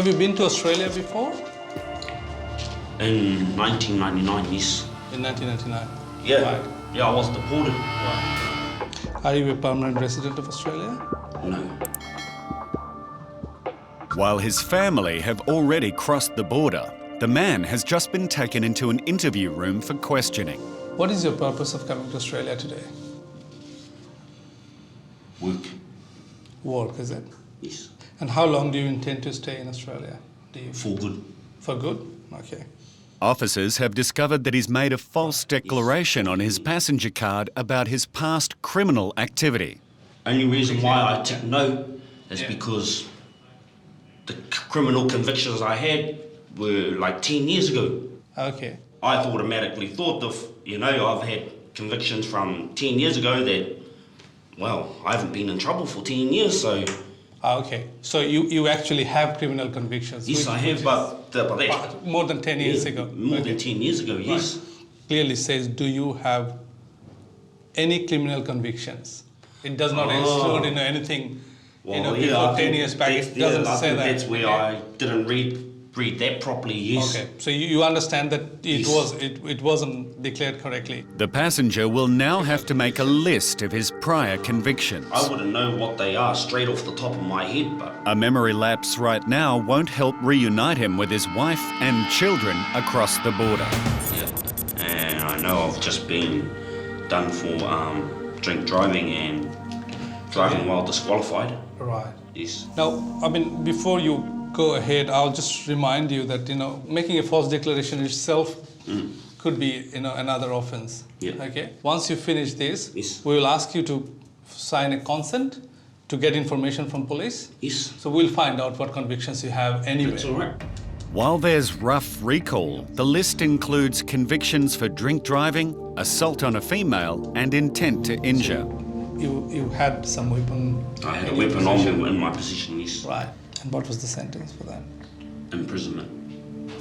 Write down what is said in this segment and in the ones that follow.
Have you been to Australia before? In 1999, yes. In 1999? Yeah. Right. Yeah, I was deported. Right. Are you a permanent resident of Australia? No. While his family have already crossed the border, the man has just been taken into an interview room for questioning. What is your purpose of coming to Australia today? Work. Work, is it? Yes. And how long do you intend to stay in Australia? For good. For good? Okay. Officers have discovered that he's made a false declaration on his passenger card about his past criminal activity. Only reason why I took no is because the criminal convictions I had were like 10 years ago. Okay. I automatically thought I've had convictions from 10 years ago that, well, I haven't been in trouble for 10 years, so... Okay. So you actually have criminal convictions? Yes, I have, but that... More than 10 years ago? More than 10 years ago, yes. Right. Clearly says, do you have any criminal convictions? It does not exclude anything before 10 years back. It doesn't say that. That's where I didn't read that properly, yes. Okay, so you understand that it wasn't declared correctly. The passenger will now have to make a list of his prior convictions. I wouldn't know what they are straight off the top of my head, but... A memory lapse right now won't help reunite him with his wife and children across the border. Yeah, and I know I've just been done for drink driving and driving while disqualified. Right. Yes. Now, before you go ahead, I'll just remind you that, making a false declaration itself could be, another offense. Yeah. Okay? Once you finish this, yes, we will ask you to sign a consent to get information from police. Yes. So we'll find out what convictions you have anyway. That's all right. While there's rough recall, the list includes convictions for drink driving, assault on a female, and intent to injure. You had some weapon... I had a weapon on me in my position, yes. Right. And what was the sentence for that? Imprisonment.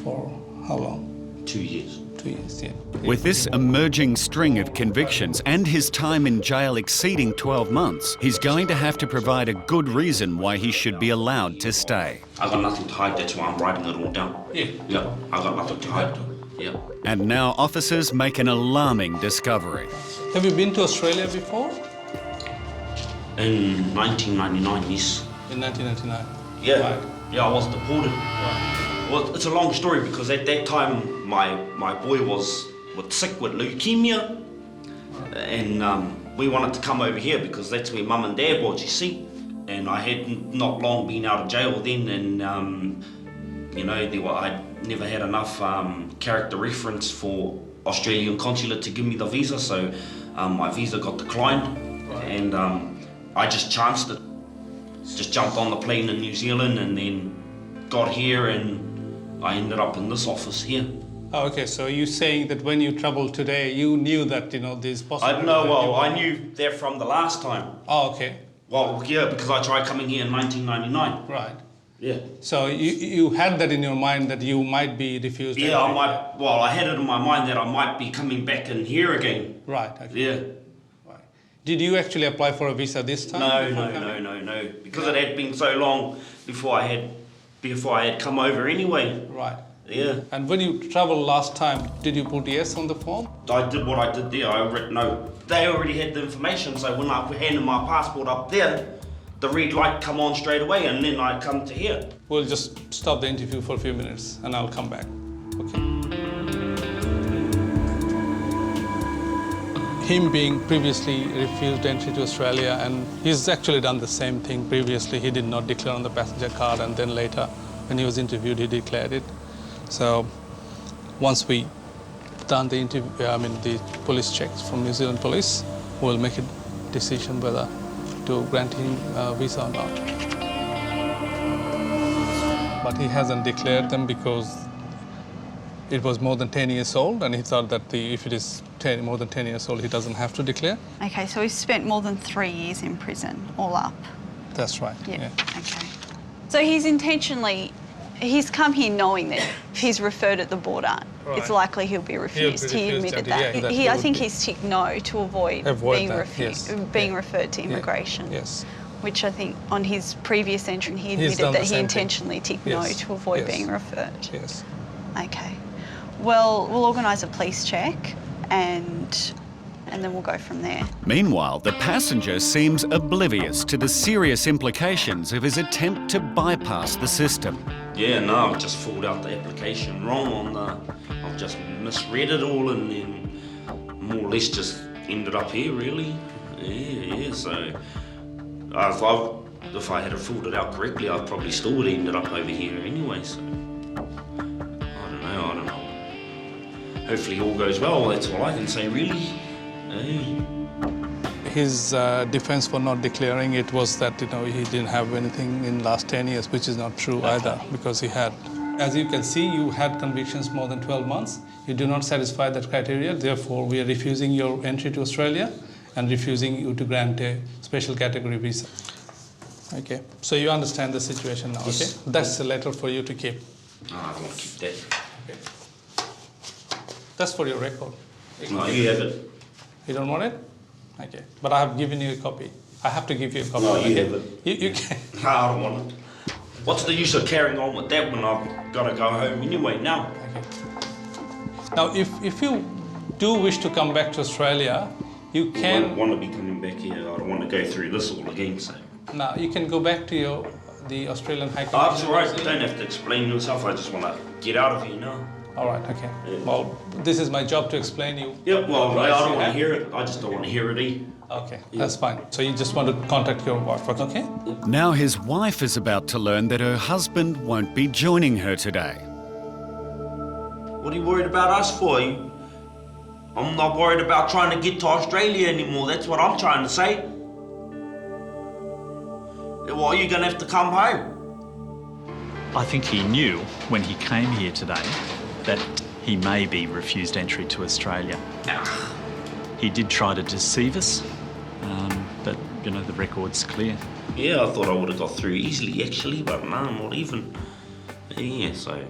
For how long? 2 years. 2 years, yeah. With this emerging string of convictions and his time in jail exceeding 12 months, he's going to have to provide a good reason why he should be allowed to stay. I got nothing to hide, that's why I'm writing it all down. Yeah. Yeah, I got nothing to hide. Yeah. And now officers make an alarming discovery. Have you been to Australia before? In 1999, yes. In 1999? Yeah. Right. Yeah, I was deported. Right. Well, it's a long story because at that time my boy was sick with leukemia, and we wanted to come over here because that's where Mum and Dad was, you see. And I had not long been out of jail then, and I'd never had enough character reference for Australian consulate to give me the visa, so my visa got declined. Right. And I just chanced it. Just jumped on the plane in New Zealand and then got here, and I ended up in this office here. Oh, okay, so you're saying that when you travelled today, you knew that, there's possibility... I knew that from the last time. Oh, okay. Well, yeah, because I tried coming here in 1999. Right. Yeah. So you had that in your mind that you might be refused? Yeah, I had it in my mind that I might be coming back in here again. Right, okay. Yeah. Did you actually apply for a visa this time? No. Because it had been so long before I had come over anyway. Right. Yeah. And when you travelled last time, did you put yes on the form? I did what I did there. I wrote no. They already had the information, so when I handed my passport up there, the red light come on straight away, and then I come to here. We'll just stop the interview for a few minutes, and I'll come back. Okay. Him being previously refused entry to Australia, and he's actually done the same thing previously. He did not declare on the passenger card, and then later, when he was interviewed, he declared it. So once we done the interview, the police checks from New Zealand police, we'll make a decision whether to grant him a visa or not. But he hasn't declared them because it was more than 10 years old, and he thought that if it is more than 10 years old, he doesn't have to declare. Okay, so he's spent more than 3 years in prison, all up. That's right, yeah. Okay. So he's come here knowing that if he's referred at the border, it's likely he'll be refused. He admitted that. I think he's ticked no to avoid being referred to immigration. Yes. which I think on his previous entry he He's admitted done that the he same intentionally ticked no Yes. to avoid Yes. being referred. Yes. Okay. Well, we'll organise a police check and then we'll go from there. Meanwhile, the passenger seems oblivious to the serious implications of his attempt to bypass the system. Yeah, no, I've just filled out the application wrong I've just misread it all and then more or less just ended up here, really. Yeah, so if I had filled it out correctly, I probably still would have ended up over here anyway, so I don't know. Hopefully all goes well, that's all I can say, really. Hey. His defense for not declaring it was that, he didn't have anything in last 10 years, which is not true either, because he had. As you can see, you had convictions more than 12 months. You do not satisfy that criteria. Therefore, we are refusing your entry to Australia and refusing you to grant a special category visa. Okay, so you understand the situation now, Yes. okay? That's the letter for you to keep. No, I don't want to keep that. Okay. That's for your record. No, you have it. You don't want it? Okay, but I have given you a copy. I have to give you a copy. No, you okay? have it. You can. No, I don't want it. What's the use of carrying on with that when I've got to go home anyway now? Okay. Now, if you do wish to come back to Australia, you I can. don't want to be coming back here. I don't want to go through this all again, so. Now, you can go back to the Australian High Commission. Oh, that's all right. You don't have to explain yourself. I just want to get out of here now. All right, okay. Yeah. Well, this is my job to explain you. Yeah, well, I Rights don't you want to have. hear it. I just don't want to hear it either. Okay, that's fine. So you just want to contact your wife, okay? Now his wife is about to learn that her husband won't be joining her today. What are you worried about us for? I'm not worried about trying to get to Australia anymore. That's what I'm trying to say. Well, are you going to have to come home? I think he knew when he came here today that he may be refused entry to Australia. He did try to deceive us, but, the record's clear. Yeah, I thought I would have got through easily, actually, but no, not even. Yeah, so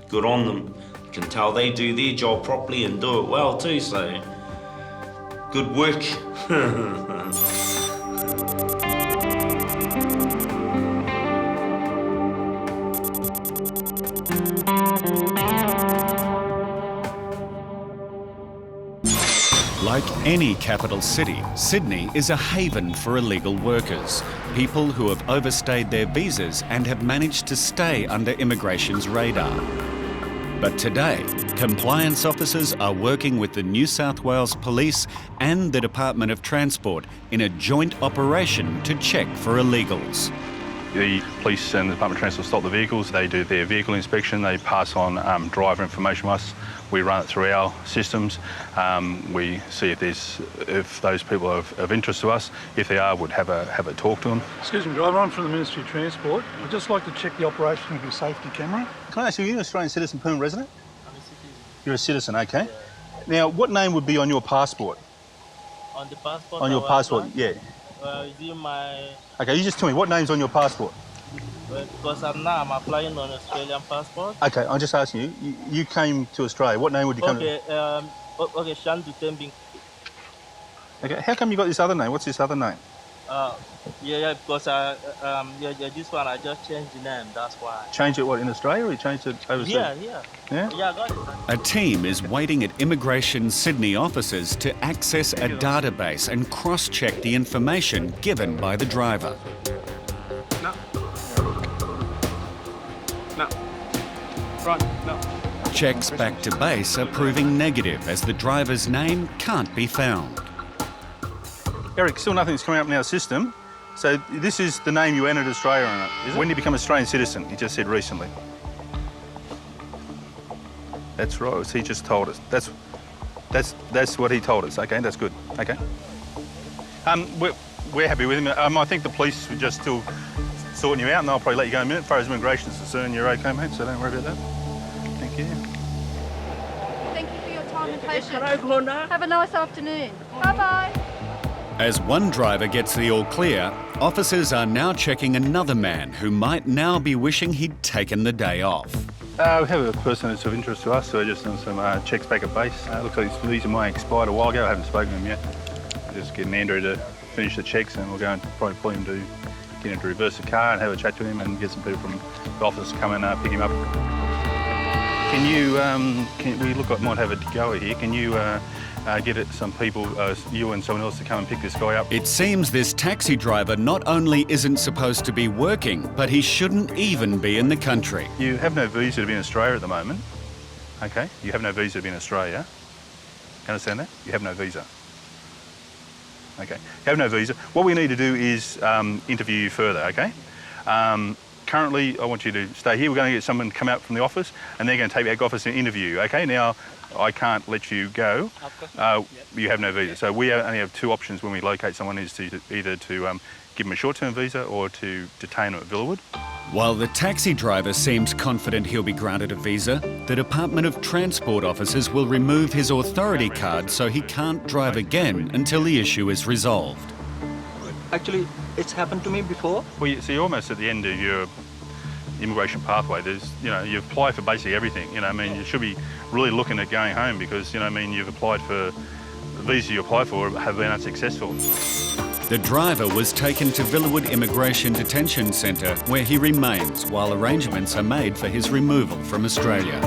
good on them. Can tell they do their job properly and do it well too, so good work. Like any capital city, Sydney is a haven for illegal workers, people who have overstayed their visas and have managed to stay under immigration's radar. But today, compliance officers are working with the New South Wales Police and the Department of Transport in a joint operation to check for illegals. The police and the Department of Transport stop the vehicles, they do their vehicle inspection, they pass on driver information to us, we run it through our systems, we see if those people are of interest to us. If they are, we'd have a talk to them. Excuse me, driver, I'm from the Ministry of Transport. I'd just like to check the operation of your safety camera. Can I ask you, are you an Australian citizen, permanent resident? I'm a citizen. You're a citizen, okay. Yeah. Now, what name would be on your passport? On the passport? On your passport, yeah. Is it my... Okay, you just tell me, what name's on your passport? Because I'm applying on Australian passport. Okay, I'm just asking you, you came to Australia, what name would you come to? Okay, Shan Dutembing. Okay, how come you got this other name? What's this other name? Because this one I just changed the name, that's why. Changed it, what, in Australia or you changed it overseas? Yeah? Yeah? Yeah, I got it. A team is waiting at Immigration Sydney offices to access a database and cross-check the information given by the driver. No. No. Right, no. Checks back to base are proving negative as the driver's name can't be found. Eric, still nothing's coming up in our system. So this is the name you entered Australia on it, is it? When did you become an Australian citizen? He just said recently. That's right, he just told us. That's what he told us. Okay, that's good. Okay. We're happy with him. I think the police were just still sorting you out, and they'll probably let you go in a minute. As far as immigration is concerned, you're okay, mate, so don't worry about that. Thank you. Thank you for your time and patience. Can I go now? Have a nice afternoon. Bye-bye. As one driver gets the all clear, officers are now checking another man who might now be wishing he'd taken the day off. We have a person that's of interest to us, so we're just doing some checks back at base. Looks like his visa might have expired a while ago. I haven't spoken to him yet. We're just getting Andrew to finish the checks and we'll go and probably pull him to get him to reverse the car and have a chat to him and get some people from the office to come and pick him up. Can you, we look like might have a goer here. Can you get some people, you and someone else, to come and pick this guy up? It seems this taxi driver not only isn't supposed to be working, but he shouldn't even be in the country. You have no visa to be in Australia at the moment. Okay, you have no visa to be in Australia. You understand that? You have no visa. Okay, you have no visa. What we need to do is interview you further, okay? Currently, I want you to stay here. We're going to get someone to come out from the office and they're going to take back office and interview you, okay? Now, I can't let you go. You have no visa. So we only have two options when we locate someone, is to either to give them a short-term visa or to detain them at Villawood. While the taxi driver seems confident he'll be granted a visa, the Department of Transport officers will remove his authority card so he can't drive again until the issue is resolved. Actually, it's happened to me before. Well, so you're almost at the end of your immigration pathway. There's, you apply for basically everything. You should be really looking at going home because, you've applied for the visa you apply for have been unsuccessful. The driver was taken to Villawood Immigration Detention Centre, where he remains while arrangements are made for his removal from Australia.